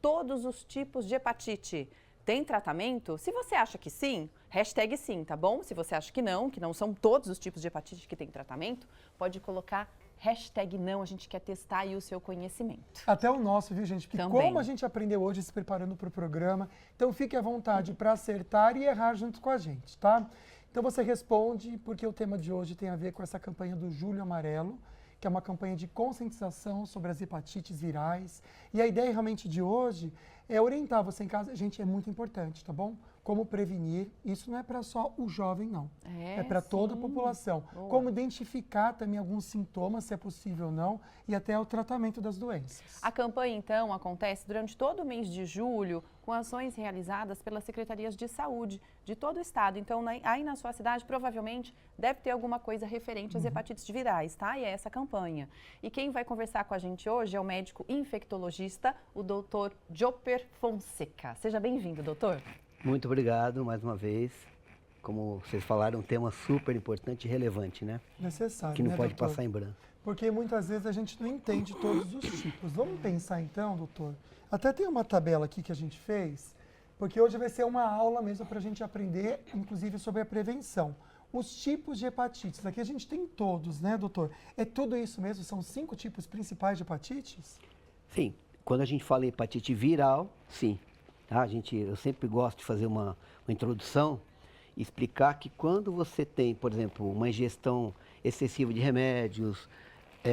todos os tipos de hepatite têm tratamento? Se você acha que sim, hashtag sim, tá bom? Se você acha que não são todos os tipos de hepatite que têm tratamento, pode colocar hashtag não, a gente quer testar aí o seu conhecimento. Até o nosso, viu, gente? Porque Também. como a gente aprendeu hoje se preparando para o programa, então fique à vontade para acertar e errar junto com a gente, tá? Então você responde, porque o tema de hoje tem a ver com essa campanha do Julho Amarelo, que é uma campanha de conscientização sobre as hepatites virais. E a ideia realmente de hoje é orientar você em casa. Gente, é muito importante, tá bom? Como prevenir, isso não é para só o jovem, não. É para toda a população. Boa. Como identificar também alguns sintomas, se é possível ou não, e até o tratamento das doenças. A campanha, então, acontece durante todo o mês de julho, com ações realizadas pelas secretarias de saúde de todo o estado. Então, aí na sua cidade, provavelmente, deve ter alguma coisa referente às hepatites virais, tá? E é essa campanha. E quem vai conversar com a gente hoje é o médico infectologista, o doutor Joper Fonseca. Seja bem-vindo, doutor. Muito obrigado mais uma vez. Como vocês falaram, um tema super importante e relevante, né? Necessário, que não né, pode doutor? passar em branco. Porque muitas vezes a gente não entende todos os tipos. Vamos pensar então, doutor? Até tem uma tabela aqui que a gente fez, porque hoje vai ser uma aula mesmo para a gente aprender, inclusive, sobre a prevenção. Os tipos de hepatites, aqui a gente tem todos, né, doutor? É tudo isso mesmo? São 5 tipos principais de hepatites? Sim, quando a gente fala em hepatite viral, sim. Tá? Eu sempre gosto de fazer uma introdução e explicar que quando você tem, por exemplo, uma ingestão excessiva de remédios,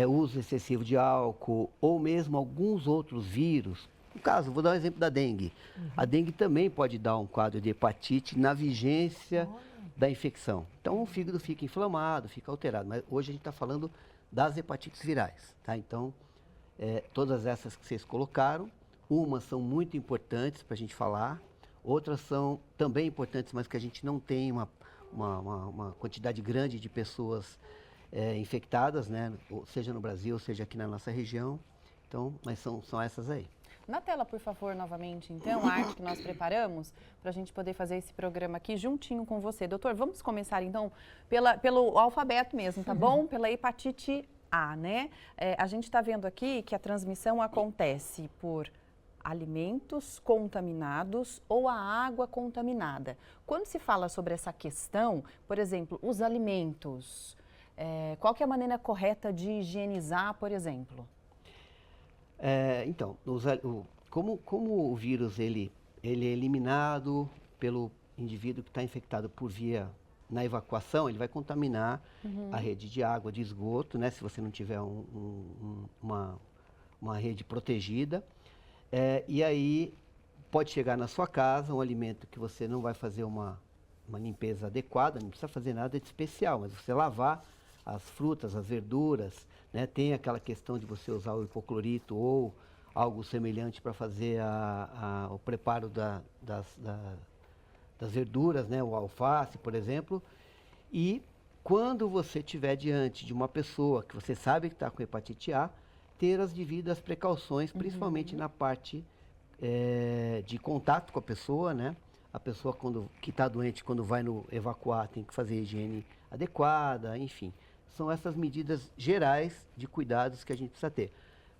uso excessivo de álcool ou mesmo alguns outros vírus. No caso, vou dar um exemplo da dengue. A dengue também pode dar um quadro de hepatite na vigência da infecção. Então, o fígado fica inflamado, fica alterado. Mas hoje a gente está falando das hepatites virais. Tá? Então, todas essas que vocês colocaram, umas são muito importantes para a gente falar, outras são também importantes, mas que a gente não tem uma quantidade grande de pessoas infectadas, né? Seja no Brasil, seja aqui na nossa região. Então, mas são essas aí. Na tela, por favor, novamente, então, a arte que nós preparamos para a gente poder fazer esse programa aqui juntinho com você. Doutor, vamos começar, então, pelo alfabeto mesmo, tá bom? Pela hepatite A, né? A gente está vendo aqui que a transmissão acontece por alimentos contaminados ou a água contaminada. Quando se fala sobre essa questão, por exemplo, os alimentos, qual que é a maneira correta de higienizar, por exemplo? Então, como o vírus ele é eliminado pelo indivíduo que está infectado por via na evacuação, ele vai contaminar a rede de água, de esgoto, né? Se você não tiver uma rede protegida. E aí pode chegar na sua casa um alimento que você não vai fazer uma limpeza adequada, não precisa fazer nada de especial, mas você lavar as frutas, as verduras, né? Tem aquela questão de você usar o hipoclorito ou algo semelhante para fazer o preparo das verduras, né? O alface, por exemplo. E quando você estiver diante de uma pessoa que você sabe que está com hepatite A, ter as devidas precauções, principalmente na parte de contato com a pessoa, né? A pessoa que está doente, quando vai evacuar, tem que fazer a higiene adequada, enfim. São essas medidas gerais de cuidados que a gente precisa ter.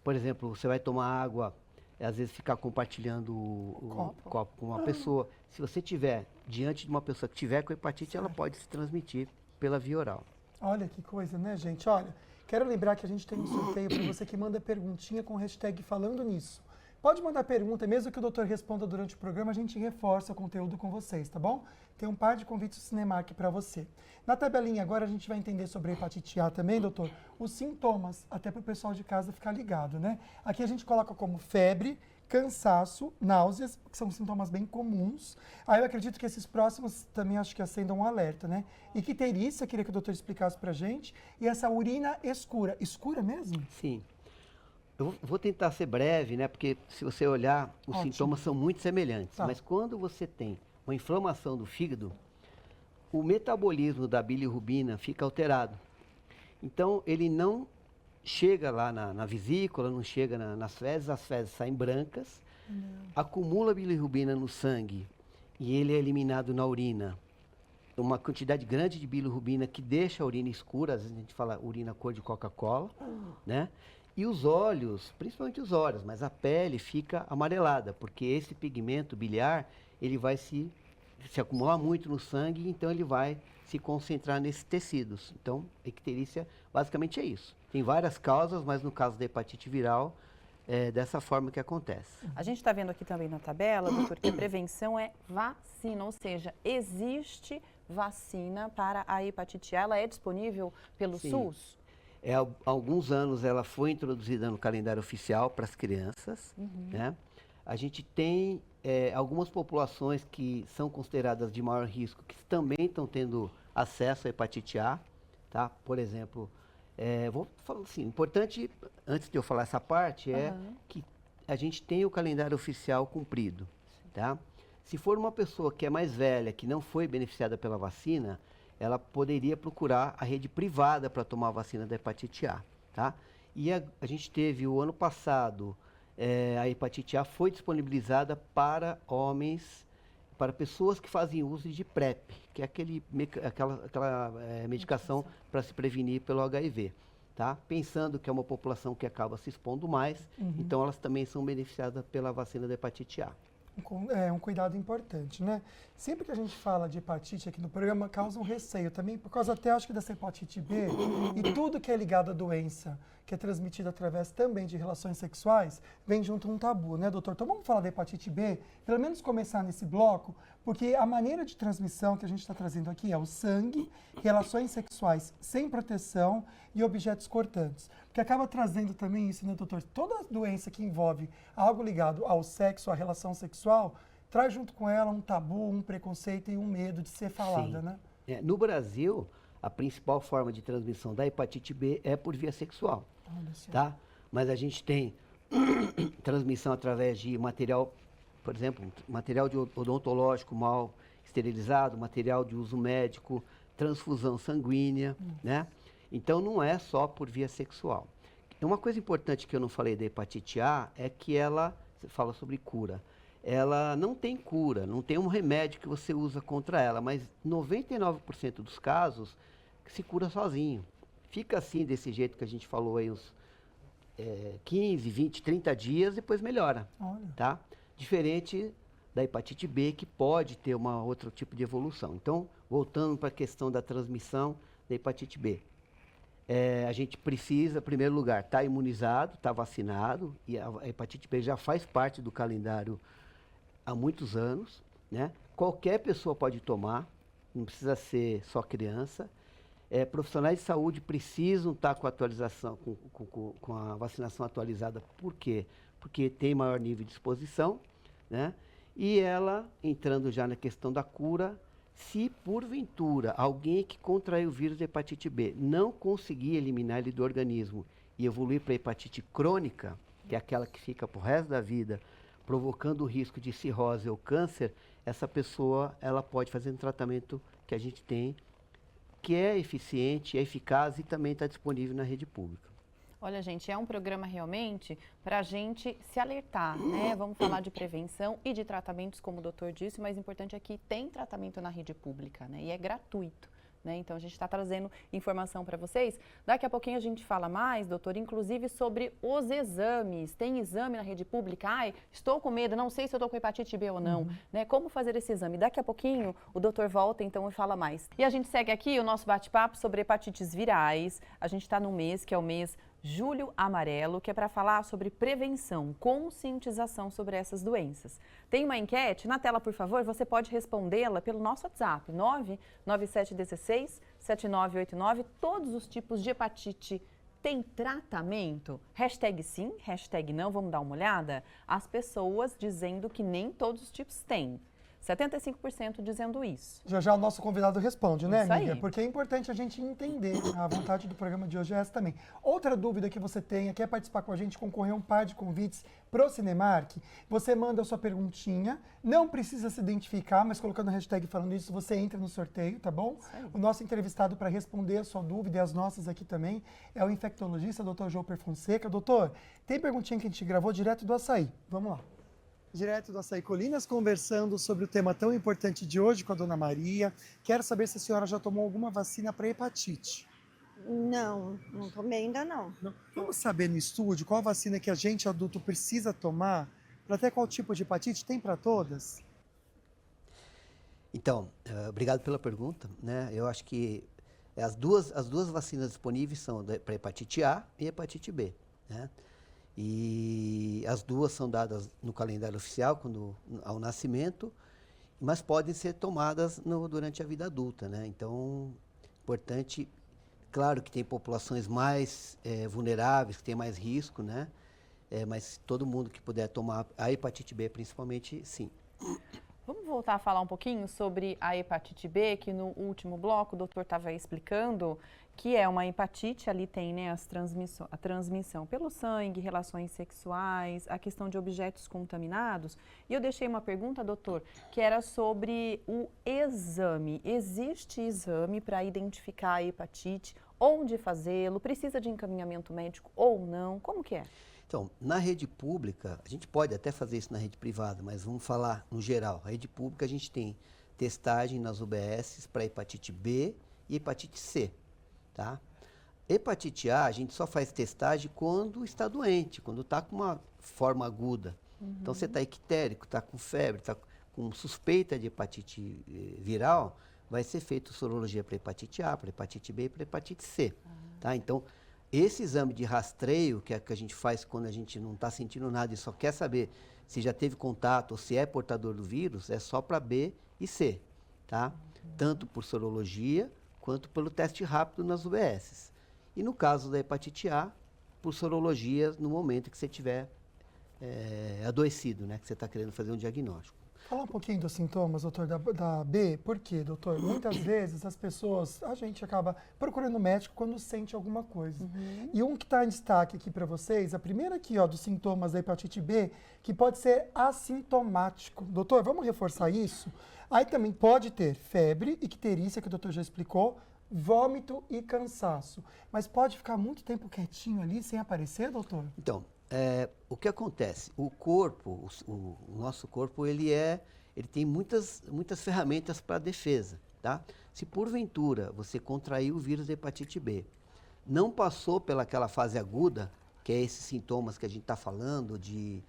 Por exemplo, você vai tomar água, às vezes ficar compartilhando o copo com uma pessoa. Se você estiver diante de uma pessoa que tiver com hepatite, ela pode se transmitir pela via oral. Olha que coisa, né, gente? Olha, quero lembrar que a gente tem um sorteio para você que manda perguntinha com hashtag falando nisso. Pode mandar pergunta, mesmo que o doutor responda durante o programa, a gente reforça o conteúdo com vocês, tá bom? Tem um par de convites do Cinemark para você. Na tabelinha agora a gente vai entender sobre a hepatite A também, doutor, os sintomas, até para o pessoal de casa ficar ligado, né? Aqui a gente coloca como febre, cansaço, náuseas, que são sintomas bem comuns. Aí eu acredito que esses próximos também acho que acendam um alerta, né? Icterícia, queria que o doutor explicasse pra gente. E essa urina escura. Escura mesmo? Sim. Eu vou tentar ser breve, né? Porque se você olhar, os sintomas são muito semelhantes. Tá. Mas quando você tem uma inflamação do fígado, o metabolismo da bilirrubina fica alterado. Então, ele não chega lá na vesícula, não chega nas fezes, as fezes saem brancas, acumula bilirrubina no sangue e ele é eliminado na urina. Uma quantidade grande de bilirrubina que deixa a urina escura, às vezes a gente fala urina cor de Coca-Cola, né? E os olhos, principalmente os olhos, mas a pele fica amarelada, porque esse pigmento biliar, ele vai se acumular muito no sangue, então ele vai se concentrar nesses tecidos. Então, a icterícia basicamente é isso. Tem várias causas, mas no caso da hepatite viral, é dessa forma que acontece. A gente está vendo aqui também na tabela, doutor, que a prevenção é vacina, ou seja, existe vacina para a hepatite A, ela é disponível pelo Sim. SUS? Há alguns anos ela foi introduzida no calendário oficial para as crianças, né? A gente tem algumas populações que são consideradas de maior risco, que também estão tendo acesso à hepatite A, tá? Por exemplo, vou falar assim, importante, antes de eu falar essa parte, que a gente tem o calendário oficial cumprido, tá? Se for uma pessoa que é mais velha, que não foi beneficiada pela vacina, ela poderia procurar a rede privada para tomar a vacina da hepatite A, tá? E a gente teve o ano passado, a hepatite A foi disponibilizada para homens, para pessoas que fazem uso de PrEP, que é aquela medicação para se prevenir pelo HIV, tá? Pensando que é uma população que acaba se expondo mais, então elas também são beneficiadas pela vacina da hepatite A. É um cuidado importante, né? Sempre que a gente fala de hepatite aqui no programa, causa um receio também, por causa até, acho que dessa hepatite B e tudo que é ligado à doença, que é transmitida através também de relações sexuais, vem junto um tabu, né, doutor? Então vamos falar da hepatite B, pelo menos começar nesse bloco, porque a maneira de transmissão que a gente está trazendo aqui é o sangue, relações sexuais sem proteção e objetos cortantes. Que acaba trazendo também isso, né, doutor? Toda doença que envolve algo ligado ao sexo, à relação sexual, traz junto com ela um tabu, um preconceito e um medo de ser falada, Sim. né? No Brasil, a principal forma de transmissão da hepatite B é por via sexual, tá? Mas a gente tem transmissão através de material, por exemplo, material de odontológico mal esterilizado, material de uso médico, transfusão sanguínea, né? Então, não é só por via sexual. Uma coisa importante que eu não falei da hepatite A é que ela, você fala sobre cura, ela não tem cura, não tem um remédio que você usa contra ela, mas 99% dos casos se cura sozinho. Fica assim, desse jeito que a gente falou aí, uns 15, 20, 30 dias, depois melhora, tá? Diferente da hepatite B, que pode ter outro tipo de evolução. Então, voltando para a questão da transmissão da hepatite B. A gente precisa, em primeiro lugar, estar imunizado, estar vacinado, e a hepatite B já faz parte do calendário há muitos anos, né? Qualquer pessoa pode tomar, não precisa ser só criança. Profissionais de saúde precisam estar com a atualização, com a vacinação atualizada. Por quê? Porque tem maior nível de exposição, né? E ela, entrando já na questão da cura, se porventura alguém que contraiu o vírus da hepatite B não conseguir eliminar ele do organismo e evoluir para a hepatite crônica, que é aquela que fica pro resto da vida, provocando o risco de cirrose ou câncer, essa pessoa ela pode fazer um tratamento que a gente tem, que é eficiente, é eficaz e também está disponível na rede pública. Olha, gente, é um programa realmente para a gente se alertar, né? Vamos falar de prevenção e de tratamentos, como o doutor disse, o mais importante é que tem tratamento na rede pública, né? E é gratuito, né? Então, a gente está trazendo informação para vocês. Daqui a pouquinho a gente fala mais, doutor, inclusive sobre os exames. Tem exame na rede pública? Ai, estou com medo, não sei se eu estou com hepatite B ou não, né? Como fazer esse exame? Daqui a pouquinho o doutor volta, então, e fala mais. E a gente segue aqui o nosso bate-papo sobre hepatites virais. A gente está no mês, que é o mês Julho Amarelo, que é para falar sobre prevenção, conscientização sobre essas doenças. Tem uma enquete na tela, por favor, você pode respondê-la pelo nosso WhatsApp, 99716-7989. Todos os tipos de hepatite têm tratamento? Hashtag sim, hashtag não, vamos dar uma olhada? As pessoas dizendo que nem todos os tipos têm. 75% dizendo isso. Já já o nosso convidado responde, né, Isso amiga? aí. Porque é importante a gente entender. A vontade do programa de hoje é essa também. Outra dúvida que você tenha, quer participar com a gente, concorrer a um par de convites pro Cinemark, você manda a sua perguntinha, não precisa se identificar, mas colocando a hashtag falando isso, você entra no sorteio, tá bom? O nosso entrevistado para responder a sua dúvida e as nossas aqui também é o infectologista, Dr. Joper Fonseca. Doutor, tem perguntinha que a gente gravou direto do Açaí. Vamos lá. Direto do Açaí Colinas, conversando sobre o tema tão importante de hoje com a dona Maria. Quero saber se a senhora já tomou alguma vacina para hepatite. Não, não tomei ainda não. Vamos saber no estúdio qual a vacina que a gente adulto precisa tomar para ter qual tipo de hepatite? Tem para todas? Então, obrigado pela pergunta, né? Eu acho que as duas vacinas disponíveis são para hepatite A e hepatite B, né? E as duas são dadas no calendário oficial, ao nascimento, mas podem ser tomadas durante a vida adulta, né? Então, importante, claro que tem populações mais vulneráveis, que têm mais risco, né? Mas todo mundo que puder tomar a hepatite B, principalmente, sim. Vamos voltar a falar um pouquinho sobre a hepatite B, que no último bloco o doutor estava explicando que é uma hepatite, ali tem, né, a transmissão pelo sangue, relações sexuais, a questão de objetos contaminados. E eu deixei uma pergunta, doutor, que era sobre o exame. Existe exame para identificar a hepatite? Onde fazê-lo? Precisa de encaminhamento médico ou não? Como que é? Então, na rede pública, a gente pode até fazer isso na rede privada, mas vamos falar no geral. A rede pública, a gente tem testagem nas UBSs para hepatite B e hepatite C, tá? Hepatite A, a gente só faz testagem quando está doente, quando está com uma forma aguda. Então, você está ictérico, está com febre, está com suspeita de hepatite viral, vai ser feito sorologia para hepatite A, para hepatite B e para hepatite C, tá? Então, esse exame de rastreio, que é que a gente faz quando a gente não está sentindo nada e só quer saber se já teve contato ou se é portador do vírus, é só para B e C, tá? Tanto por sorologia quanto pelo teste rápido nas UBSs. E no caso da hepatite A, por sorologia no momento que você tiver adoecido, né? Que você está querendo fazer um diagnóstico. Falar um pouquinho dos sintomas, doutor, da B. Por quê, doutor? Muitas vezes as pessoas, a gente acaba procurando médico quando sente alguma coisa. E um que está em destaque aqui para vocês, a primeira aqui, ó, dos sintomas da hepatite B, que pode ser assintomático. Doutor, vamos reforçar isso? Aí também pode ter febre, icterícia, que o doutor já explicou, vômito e cansaço. Mas pode ficar muito tempo quietinho ali sem aparecer, doutor? Então, o que acontece? O corpo, o nosso corpo, ele tem muitas ferramentas para defesa, tá? Se porventura você contraiu o vírus da hepatite B, não passou pelaquela fase aguda, que é esses sintomas que a gente está falando, de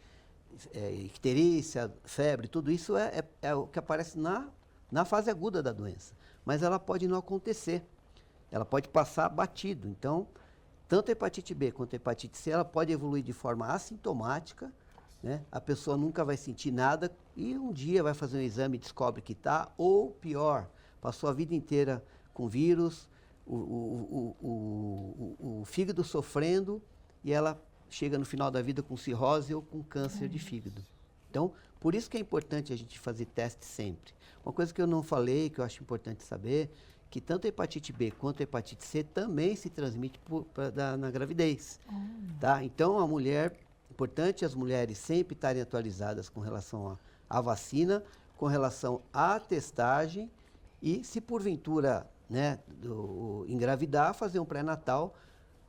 icterícia, febre, tudo isso é o que aparece na fase aguda da doença. Mas ela pode não acontecer, ela pode passar batido. Então, tanto a hepatite B quanto a hepatite C, ela pode evoluir de forma assintomática, né? A pessoa nunca vai sentir nada e um dia vai fazer um exame e descobre que está, ou pior, passou a vida inteira com vírus, o fígado sofrendo e ela chega no final da vida com cirrose ou com câncer de fígado. Então, por isso que é importante a gente fazer teste sempre. Uma coisa que eu não falei, que eu acho importante saber, que tanto a hepatite B quanto a hepatite C também se transmite na gravidez, tá? Então, importante as mulheres sempre estarem atualizadas com relação à vacina, com relação à testagem e, se porventura, né, engravidar, fazer um pré-natal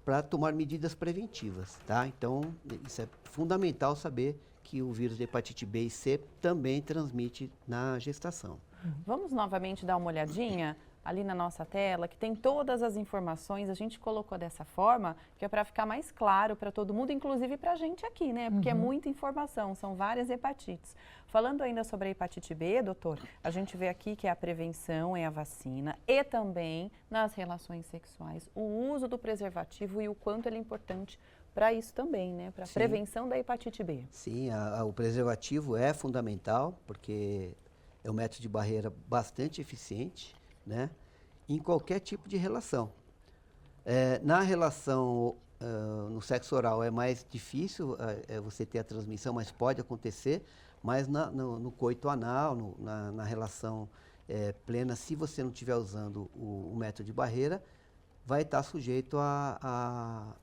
para tomar medidas preventivas, tá? Então, isso é fundamental saber que o vírus da hepatite B e C também transmite na gestação. Vamos novamente dar uma olhadinha ali na nossa tela, que tem todas as informações. A gente colocou dessa forma, que é para ficar mais claro para todo mundo, inclusive para a gente aqui, né? Porque é muita informação, são várias hepatites. Falando ainda sobre a hepatite B, doutor, a gente vê aqui que é a prevenção, é a vacina, e também nas relações sexuais, o uso do preservativo e o quanto ele é importante para isso também, né? Para a prevenção da hepatite B. Sim, o preservativo é fundamental, porque é um método de barreira bastante eficiente, né? Em qualquer tipo de relação. Na relação no sexo oral é mais difícil você ter a transmissão, mas pode acontecer, mas no coito anal, na relação plena, se você não estiver usando o método de barreira, vai estar sujeito à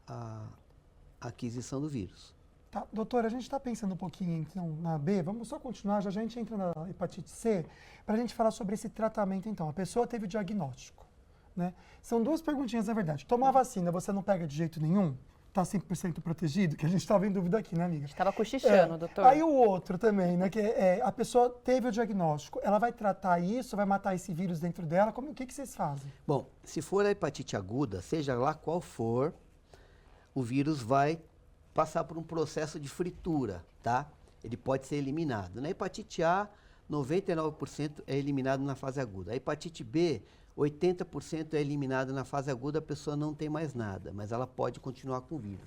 aquisição do vírus. Tá, doutora, a gente está pensando um pouquinho então na B, vamos só continuar, já a gente entra na hepatite C, para a gente falar sobre esse tratamento então. A pessoa teve o diagnóstico, né? São duas perguntinhas, na verdade. Tomar vacina, você não pega de jeito nenhum? tá 100% protegido? Que a gente estava em dúvida aqui, né, amiga? Estava cochichando, doutor. Aí o outro também, né, que a pessoa teve o diagnóstico, ela vai tratar isso, vai matar esse vírus dentro dela, o que vocês fazem? Bom, se for a hepatite aguda, seja lá qual for, o vírus vai passar por um processo de fritura, tá? Ele pode ser eliminado. Na hepatite A, 99% é eliminado na fase aguda. A hepatite B, 80% é eliminado na fase aguda, a pessoa não tem mais nada, mas ela pode continuar com o vírus.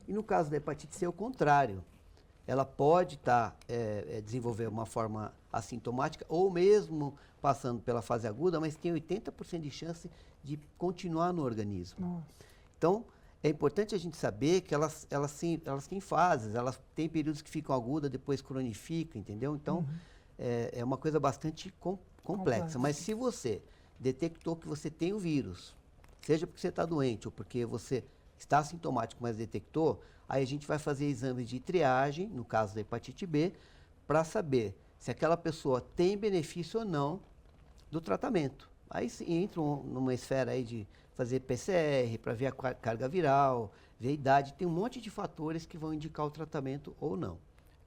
E no caso da hepatite C, é o contrário. Ela pode desenvolver uma forma assintomática ou mesmo passando pela fase aguda, mas tem 80% de chance de continuar no organismo. Nossa. Então, é importante a gente saber que elas têm fases, elas têm períodos que ficam agudas, depois cronifica, entendeu? Então, é uma coisa bastante complexa. Mas se você detectou que você tem o vírus, seja porque você está doente ou porque você está assintomático, mas detectou, aí a gente vai fazer exames de triagem, no caso da hepatite B, para saber se aquela pessoa tem benefício ou não do tratamento. Aí entra numa esfera aí de fazer PCR, para ver a carga viral, ver a idade, tem um monte de fatores que vão indicar o tratamento ou não.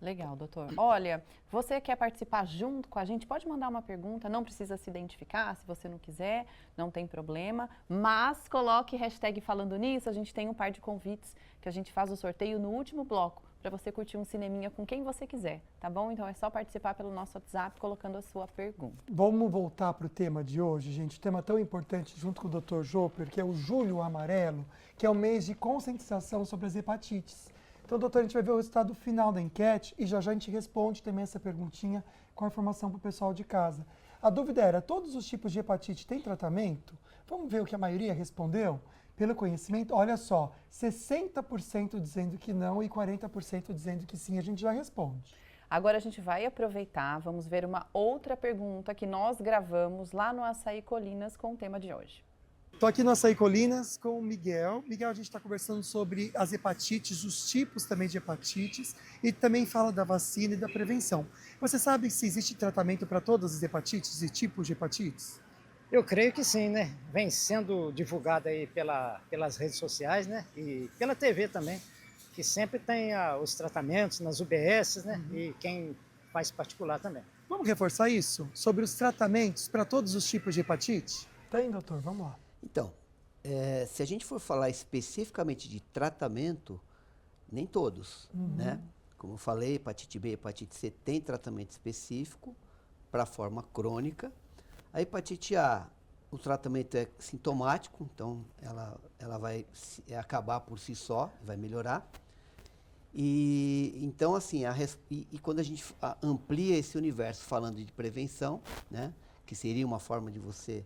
Legal, doutor. Olha, você quer participar junto com a gente? Pode mandar uma pergunta, não precisa se identificar, se você não quiser, não tem problema, mas coloque hashtag falando nisso, a gente tem um par de convites que a gente faz o sorteio no último bloco, para você curtir um cineminha com quem você quiser, tá bom? Então é só participar pelo nosso WhatsApp colocando a sua pergunta. Vamos voltar para o tema de hoje, gente, tema tão importante junto com o Dr. Jopper, que é o Julho Amarelo, que é o mês de conscientização sobre as hepatites. Então, doutor, a gente vai ver o resultado final da enquete e já a gente responde também essa perguntinha com a informação para o pessoal de casa. A dúvida era, todos os tipos de hepatite têm tratamento? Vamos ver o que a maioria respondeu? Pelo conhecimento, olha só, 60% dizendo que não e 40% dizendo que sim, a gente já responde. Agora a gente vai aproveitar, vamos ver uma outra pergunta que nós gravamos lá no Açaí Colinas com o tema de hoje. Estou aqui no Açaí Colinas com o Miguel. Miguel, a gente está conversando sobre as hepatites, os tipos também de hepatites e também fala da vacina e da prevenção. Você sabe se existe tratamento para todas as hepatites e tipos de hepatites? Eu creio que sim, né? Vem sendo divulgado aí pelas redes sociais, né? E pela TV também, que sempre tem os tratamentos nas UBS, né? E quem faz particular também. Vamos reforçar isso? Sobre os tratamentos para todos os tipos de hepatite? Tem, doutor, vamos lá. Então, se a gente for falar especificamente de tratamento, nem todos, né? Como eu falei, hepatite B e hepatite C tem tratamento específico para a forma crônica. A hepatite A, o tratamento é sintomático, então ela vai acabar por si só, vai melhorar. E então, assim, quando a gente amplia esse universo falando de prevenção, né? Que seria uma forma de você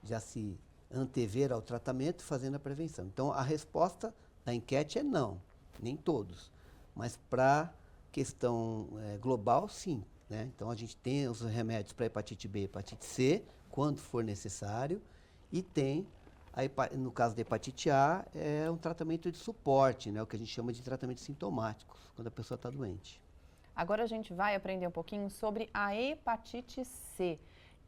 já se antever ao tratamento fazendo a prevenção. Então, a resposta da enquete é não, nem todos. Mas para questão global, sim. Né? Então, a gente tem os remédios para hepatite B e hepatite C, quando for necessário, e tem, no caso da hepatite A, é um tratamento de suporte, né? O que a gente chama de tratamento sintomático, quando a pessoa está doente. Agora a gente vai aprender um pouquinho sobre a hepatite C,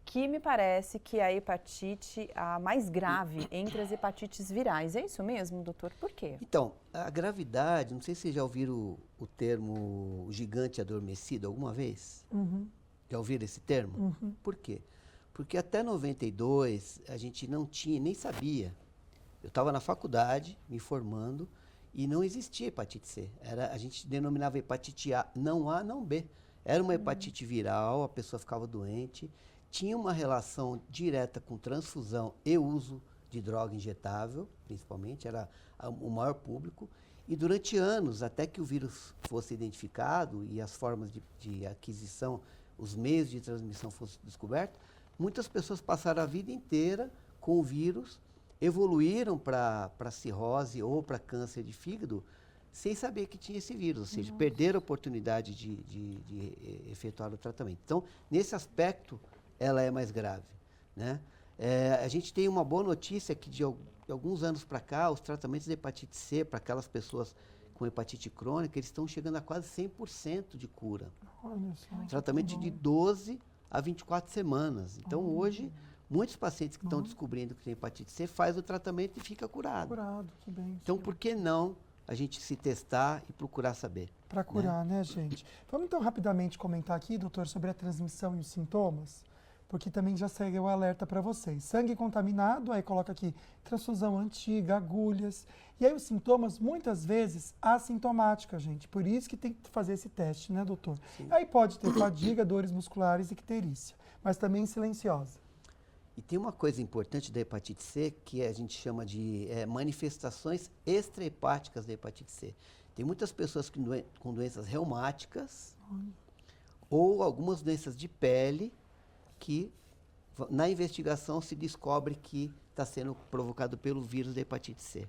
que me parece que é a hepatite a mais grave entre as hepatites virais. É isso mesmo, doutor? Por quê? Então, a gravidade, não sei se vocês já ouviram o termo gigante adormecido alguma vez? Já ouviram esse termo? Por quê? Porque até 92 a gente não tinha, nem sabia. Eu estava na faculdade, me formando, e não existia hepatite C. A gente denominava hepatite A, não B. Era uma hepatite viral, a pessoa ficava doente, tinha uma relação direta com transfusão e uso de droga injetável, principalmente, era o maior público. E durante anos, até que o vírus fosse identificado e as formas de aquisição, os meios de transmissão fossem descobertos, muitas pessoas passaram a vida inteira com o vírus, evoluíram para cirrose ou para câncer de fígado, sem saber que tinha esse vírus, ou seja, perderam a oportunidade de efetuar o tratamento. Então, nesse aspecto, ela é mais grave, né? A gente tem uma boa notícia que de alguns anos para cá, os tratamentos de hepatite C para aquelas pessoas com hepatite crônica, eles estão chegando a quase 100% de cura. Olha só. Tratamento de 12 a 24 semanas. Então, hoje, muitos pacientes que estão descobrindo que tem hepatite C faz o tratamento e fica curado. Curado, que bem. Então, por que não a gente se testar e procurar saber. Para curar, né, gente? Vamos então rapidamente comentar aqui, doutor, sobre a transmissão e os sintomas, porque também já segue o alerta para vocês. Sangue contaminado, aí coloca aqui transfusão antiga, agulhas. E aí os sintomas, muitas vezes, assintomáticos, gente. Por isso que tem que fazer esse teste, né, doutor? Sim. Aí pode ter fadiga, dores musculares e icterícia, mas também silenciosa. E tem uma coisa importante da hepatite C que a gente chama de manifestações extrahepáticas da hepatite C. Tem muitas pessoas com doenças reumáticas ou algumas doenças de pele que na investigação se descobre que está sendo provocado pelo vírus da hepatite C.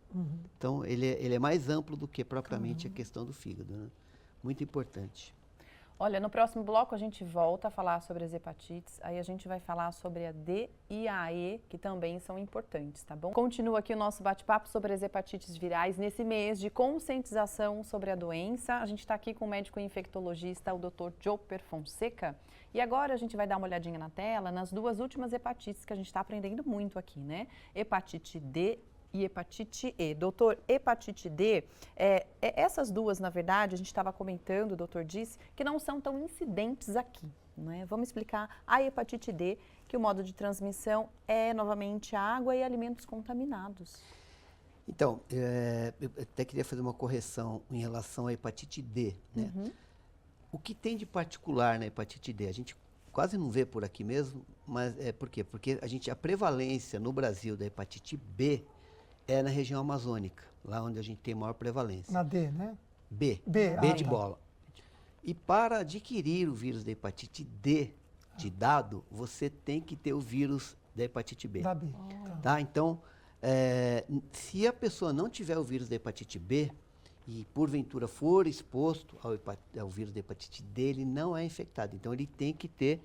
Então, ele é mais amplo do que propriamente a questão do fígado, né? Muito importante. Olha, no próximo bloco a gente volta a falar sobre as hepatites, aí a gente vai falar sobre a D e a E, que também são importantes, tá bom? Continua aqui o nosso bate-papo sobre as hepatites virais nesse mês de conscientização sobre a doença. A gente está aqui com o médico infectologista, o Dr. Joper Fonseca. E agora a gente vai dar uma olhadinha na tela nas duas últimas hepatites que a gente está aprendendo muito aqui, né? Hepatite D e hepatite E. Doutor, hepatite D, essas duas, na verdade, a gente estava comentando, o doutor disse, que não são tão incidentes aqui, né? Vamos explicar a hepatite D, que o modo de transmissão é, novamente, água e alimentos contaminados. Então, eu até queria fazer uma correção em relação à hepatite D, né? O que tem de particular na hepatite D? A gente quase não vê por aqui mesmo, mas por quê? Porque a prevalência no Brasil da hepatite B é na região amazônica, lá onde a gente tem maior prevalência. Na D, né? B de bola. E para adquirir o vírus da hepatite D de dado, você tem que ter o vírus da hepatite B. Da B. Tá? Então, se a pessoa não tiver o vírus da hepatite B e porventura for exposto ao vírus da hepatite D, ele não é infectado. Então, ele tem que ter,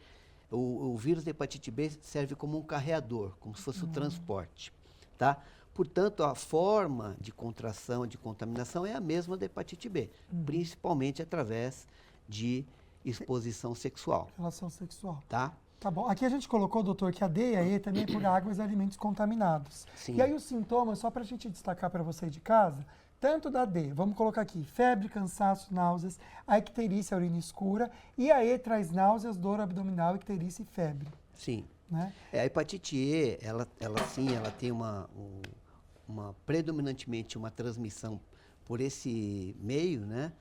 o vírus da hepatite B serve como um carreador, como se fosse o transporte, tá? Portanto, a forma de contração, de contaminação é a mesma da hepatite B, principalmente através de exposição sexual, Relação sexual. tá? Tá bom. Aqui a gente colocou, doutor, que a D e a E também é por águas e alimentos contaminados. Sim. E aí os sintomas, só para a gente destacar para você de casa, tanto da D, vamos colocar aqui, febre, cansaço, náuseas, a icterícia, a urina escura, e a E traz náuseas, dor abdominal, icterícia e febre, Sim. né? A hepatite E, ela tem predominantemente uma transmissão por esse meio, né?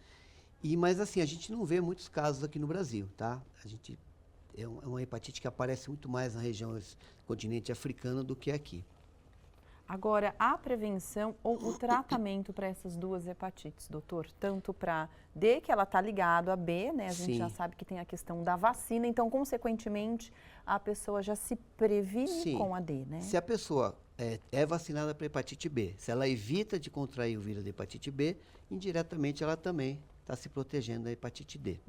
Mas assim, a gente não vê muitos casos aqui no Brasil, tá? É uma hepatite que aparece muito mais na região do continente africano do que aqui. Agora, a prevenção ou o tratamento para essas duas hepatites, doutor? Tanto para D, que ela está ligado a B, né? A gente Sim. já sabe que tem a questão da vacina, então, consequentemente, a pessoa já se previne Sim. com a D, né? Se a pessoa é vacinada para hepatite B, se ela evita de contrair o vírus da hepatite B, indiretamente ela também está se protegendo da hepatite D.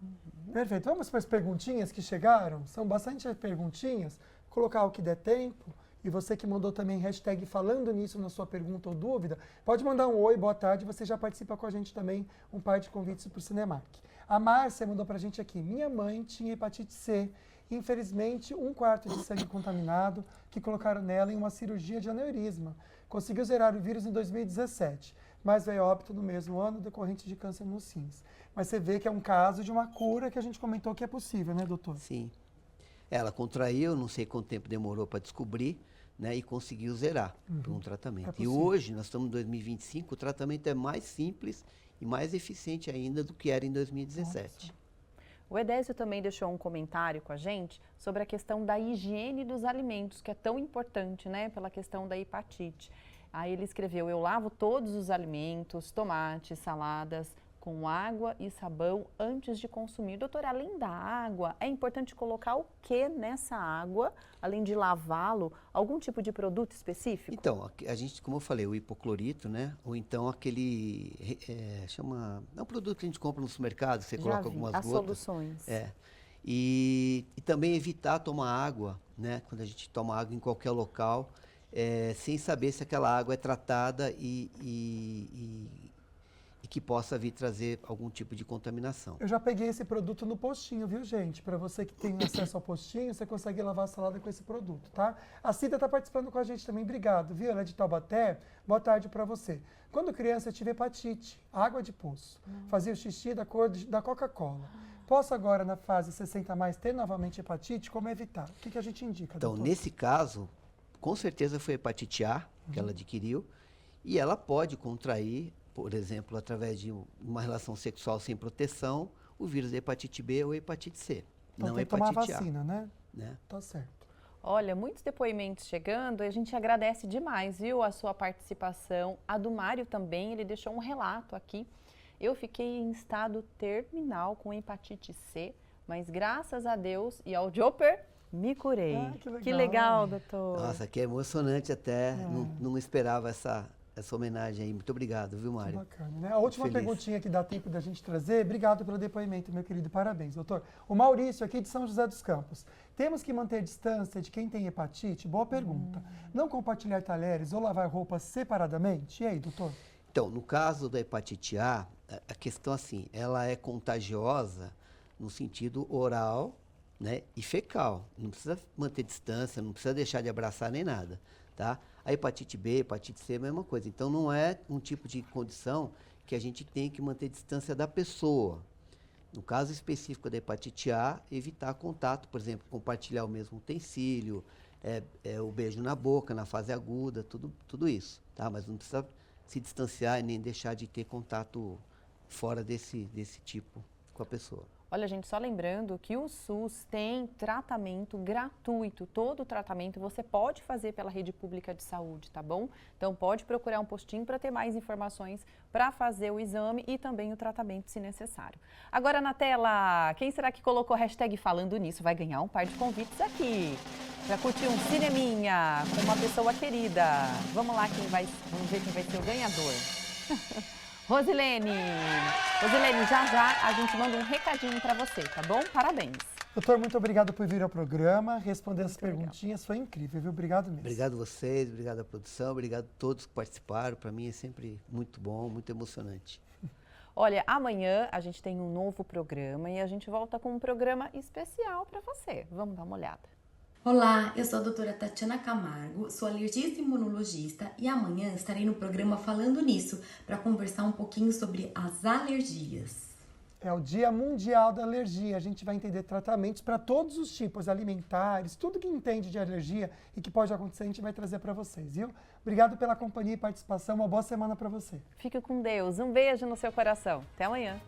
Perfeito. Vamos para as perguntinhas que chegaram? São bastante perguntinhas. Vou colocar o que der tempo. E você que mandou também hashtag falando nisso na sua pergunta ou dúvida, pode mandar um oi, boa tarde, você já participa com a gente também, um par de convites para o Cinemark. A Márcia mandou para a gente aqui, minha mãe tinha hepatite C, infelizmente 1/4 de sangue contaminado que colocaram nela em uma cirurgia de aneurisma. Conseguiu zerar o vírus em 2017, mas veio a óbito no mesmo ano decorrente de câncer nos rins. Mas você vê que é um caso de uma cura que a gente comentou que é possível, né, doutor? Sim. Ela contraiu, não sei quanto tempo demorou para descobrir, né, e conseguiu zerar por um tratamento. É E possível. hoje, nós estamos em 2025, o tratamento é mais simples e mais eficiente ainda do que era em 2017. O Edésio também deixou um comentário com a gente sobre a questão da higiene dos alimentos, que é tão importante, né, pela questão da hepatite. Aí ele escreveu, eu lavo todos os alimentos, tomates, saladas, com água e sabão antes de consumir. Doutor, além da água, é importante colocar o que nessa água, além de lavá-lo, algum tipo de produto específico? Então, a gente, como eu falei, o hipoclorito, né, ou então aquele, é um produto que a gente compra no supermercado, você Já coloca vi, algumas as gotas. soluções. E também evitar tomar água, né, quando a gente toma água em qualquer local, sem saber se aquela água é tratada e que possa vir trazer algum tipo de contaminação. Eu já peguei esse produto no postinho, viu, gente? Para você que tem acesso ao postinho, você consegue lavar a salada com esse produto, tá? A Cida está participando com a gente também, obrigado, viu? Ela é de Taubaté, boa tarde para você. Quando criança eu tive hepatite, água de poço, fazia o xixi da cor da Coca-Cola. Posso agora, na fase 60 mais, ter novamente hepatite? Como evitar? O que a gente indica, Então, doutor? nesse caso, com certeza foi hepatite A que ela adquiriu e ela pode contrair, por exemplo, através de uma relação sexual sem proteção, o vírus da hepatite B ou hepatite C, Então não tem que tomar hepatite vacina, né? A. Né? Tá certo. Olha, muitos depoimentos chegando e a gente agradece demais, viu, a sua participação. A do Mário também, ele deixou um relato aqui. Eu fiquei em estado terminal com hepatite C, mas graças a Deus e ao Jopper, me curei. Ah, que legal. Que legal, doutor. Nossa, que emocionante até, não esperava essa homenagem aí. Muito obrigado, viu, Que Mário? bacana, né? A última Feliz. perguntinha que dá tempo da gente trazer. Obrigado pelo depoimento, meu querido. Parabéns, doutor. O Maurício, aqui de São José dos Campos. Temos que manter distância de quem tem hepatite? Boa pergunta. Não compartilhar talheres ou lavar roupas separadamente? E aí, doutor? Então, no caso da hepatite A, a questão assim, ela é contagiosa no sentido oral, né, e fecal. Não precisa manter distância, não precisa deixar de abraçar nem nada, tá? A hepatite B, hepatite C é a mesma coisa. Então, não é um tipo de condição que a gente tem que manter distância da pessoa. No caso específico da hepatite A, evitar contato, por exemplo, compartilhar o mesmo utensílio, o beijo na boca, na fase aguda, tudo isso, tá? Mas não precisa se distanciar e nem deixar de ter contato fora desse tipo com a pessoa. Olha, gente, só lembrando que o SUS tem tratamento gratuito. Todo o tratamento você pode fazer pela rede pública de saúde, tá bom? Então pode procurar um postinho para ter mais informações para fazer o exame e também o tratamento, se necessário. Agora na tela, quem será que colocou a hashtag falando nisso? Vai ganhar um par de convites aqui para curtir um cineminha com uma pessoa querida. Vamos lá, vamos ver quem vai ser o ganhador. Rosilene, já a gente manda um recadinho para você, tá bom? Parabéns. Doutor, muito obrigado por vir ao programa, responder as perguntinhas, foi incrível, viu? Obrigado mesmo. Obrigado a vocês, obrigado à produção, obrigado a todos que participaram. Para mim é sempre muito bom, muito emocionante. Olha, amanhã a gente tem um novo programa e a gente volta com um programa especial para você. Vamos dar uma olhada. Olá, eu sou a doutora Tatiana Camargo, sou alergista e imunologista e amanhã estarei no programa Falando Nisso para conversar um pouquinho sobre as alergias. É o Dia Mundial da Alergia. A gente vai entender tratamentos para todos os tipos alimentares, tudo que entende de alergia e que pode acontecer, a gente vai trazer para vocês, viu? Obrigado pela companhia e participação. Uma boa semana para você. Fique com Deus. Um beijo no seu coração. Até amanhã.